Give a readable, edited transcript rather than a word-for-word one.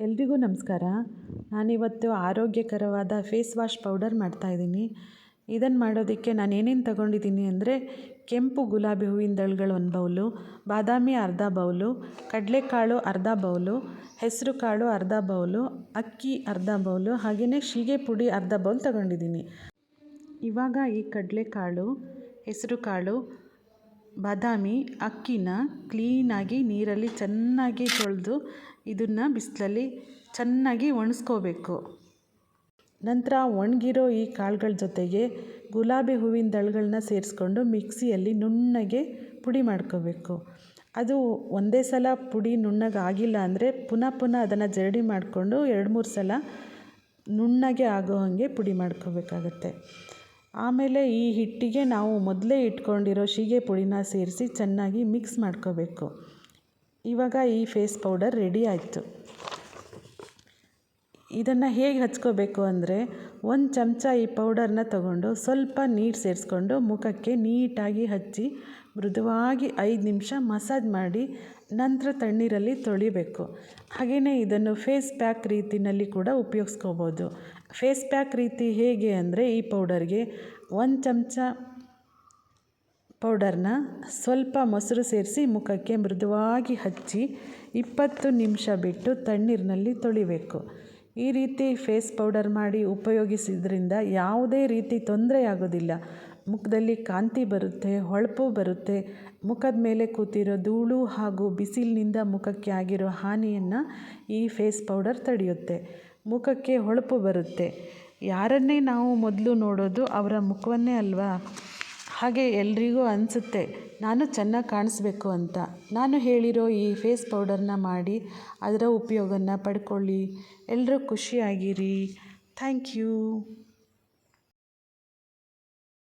ಎಲ್ರಿಗೂ ನಮಸ್ಕಾರ. ನಾನಿವತ್ತು ಆರೋಗ್ಯಕರವಾದ ಫೇಸ್ ವಾಶ್ ಪೌಡರ್ ಮಾಡ್ತಾಯಿದ್ದೀನಿ. ಇದನ್ನು ಮಾಡೋದಕ್ಕೆ ನಾನು ಏನೇನು ತಗೊಂಡಿದ್ದೀನಿ ಅಂದರೆ, ಕೆಂಪು ಗುಲಾಬಿ ಹೂವಿನ ದಳಗಳು 1 ಬೌಲು, ಬಾದಾಮಿ ಅರ್ಧ ಬೌಲು, ಕಡಲೆಕಾಳು ಅರ್ಧ ಬೌಲು, ಹೆಸರು ಕಾಳು ಅರ್ಧ ಬೌಲು, ಅಕ್ಕಿ ಅರ್ಧ ಬೌಲು, ಹಾಗೆಯೇ ಶೀಗೆ ಪುಡಿ ಅರ್ಧ ಬೌಲ್ ತಗೊಂಡಿದ್ದೀನಿ. ಇವಾಗ ಈ ಕಡಲೆಕಾಳು, ಹೆಸರು ಕಾಳು, ಬಾದಾಮಿ, ಅಕ್ಕಿನ ಕ್ಲೀನಾಗಿ ನೀರಲ್ಲಿ ಚೆನ್ನಾಗಿ ತೊಳೆದು ಇದನ್ನು ಬಿಸಿಲಲ್ಲಿ ಚೆನ್ನಾಗಿ ಒಣಗಿಸ್ಕೋಬೇಕು. ನಂತರ ಒಣಗಿರೋ ಈ ಕಾಳುಗಳ ಜೊತೆಗೆ ಗುಲಾಬಿ ಹೂವಿನ ದಳಗಳನ್ನ ಸೇರಿಸ್ಕೊಂಡು ಮಿಕ್ಸಿಯಲ್ಲಿ ನುಣ್ಣಗೆ ಪುಡಿ ಮಾಡ್ಕೋಬೇಕು. ಅದು ಒಂದೇ ಸಲ ಪುಡಿ ನುಣ್ಣಗೆ ಆಗಿಲ್ಲ ಅಂದರೆ ಪುನಃ ಅದನ್ನು ಜರಡಿ ಮಾಡಿಕೊಂಡು 2-3 ಸಲ ನುಣ್ಣಗೆ ಆಗೋ ಹಾಗೆ ಪುಡಿ ಮಾಡ್ಕೋಬೇಕಾಗತ್ತೆ. ಆಮೇಲೆ ಈ ಹಿಟ್ಟಿಗೆ ನಾವು ಮೊದಲೇ ಇಟ್ಕೊಂಡಿರೋ ಶೀಗೆ ಪುಡಿನ ಸೇರಿಸಿ ಚೆನ್ನಾಗಿ ಮಿಕ್ಸ್ ಮಾಡ್ಕೋಬೇಕು. ಇವಾಗ ಈ ಫೇಸ್ ಪೌಡರ್ ರೆಡಿ ಆಯಿತು. ಇದನ್ನು ಹೇಗೆ ಹಚ್ಕೋಬೇಕು ಅಂದರೆ, 1 ಚಮಚ ಈ ಪೌಡರ್ನ ತಗೊಂಡು ಸ್ವಲ್ಪ ನೀರು ಸೇರಿಸ್ಕೊಂಡು ಮುಖಕ್ಕೆ ನೀಟಾಗಿ ಹಚ್ಚಿ ಮೃದುವಾಗಿ 5 ನಿಮಿಷ ಮಸಾಜ್ ಮಾಡಿ ನಂತರ ತಣ್ಣೀರಲ್ಲಿ ತೊಳಿಬೇಕು. ಹಾಗೆಯೇ ಇದನ್ನು ಫೇಸ್ ಪ್ಯಾಕ್ ರೀತಿಯಲ್ಲಿ ಕೂಡ ಉಪಯೋಗಿಸ್ಕೋಬೋದು. ಫೇಸ್ ಪ್ಯಾಕ್ ರೀತಿ ಹೇಗೆ ಅಂದರೆ, ಈ ಪೌಡರ್ಗೆ 1 ಚಮಚ ಪೌಡರ್ನ ಸ್ವಲ್ಪ ಮೊಸರು ಸೇರಿಸಿ ಮುಖಕ್ಕೆ ಮೃದುವಾಗಿ ಹಚ್ಚಿ 20 ನಿಮಿಷ ಬಿಟ್ಟು ತಣ್ಣೀರಿನಲ್ಲಿ ತೊಳಿಬೇಕು. ಈ ರೀತಿ ಫೇಸ್ ಪೌಡರ್ ಮಾಡಿ ಉಪಯೋಗಿಸಿದ್ರಿಂದ ಯಾವುದೇ ರೀತಿ ತೊಂದರೆ ಆಗೋದಿಲ್ಲ. ಮುಖದಲ್ಲಿ ಕಾಂತಿ ಬರುತ್ತೆ, ಹೊಳಪು ಬರುತ್ತೆ. ಮುಖದ ಮೇಲೆ ಕೂತಿರೋ ಧೂಳು ಹಾಗೂ ಬಿಸಿಲಿನಿಂದ ಮುಖಕ್ಕೆ ಆಗಿರೋ ಹಾನಿಯನ್ನು ಈ ಫೇಸ್ ಪೌಡರ್ ತಡೆಯುತ್ತೆ. ಮುಖಕ್ಕೆ ಹೊಳಪು ಬರುತ್ತೆ. ಯಾರನ್ನೇ ನಾವು ಮೊದಲು ನೋಡೋದು ಅವರ ಮುಖವನ್ನೇ ಅಲ್ವಾ? ಹಾಗೆ ಎಲ್ರಿಗೂ ಅನಿಸುತ್ತೆ ನಾನು ಚೆನ್ನಾಗಿ ಕಾಣಿಸ್ಬೇಕು ಅಂತ. ನಾನು ಹೇಳಿರೋ ಈ ಫೇಸ್ ಪೌಡರ್ನ ಮಾಡಿ ಅದರ ಉಪಯೋಗನ ಪಡ್ಕೊಳ್ಳಿ. ಎಲ್ಲರೂ ಖುಷಿಯಾಗಿರಿ. Thank you.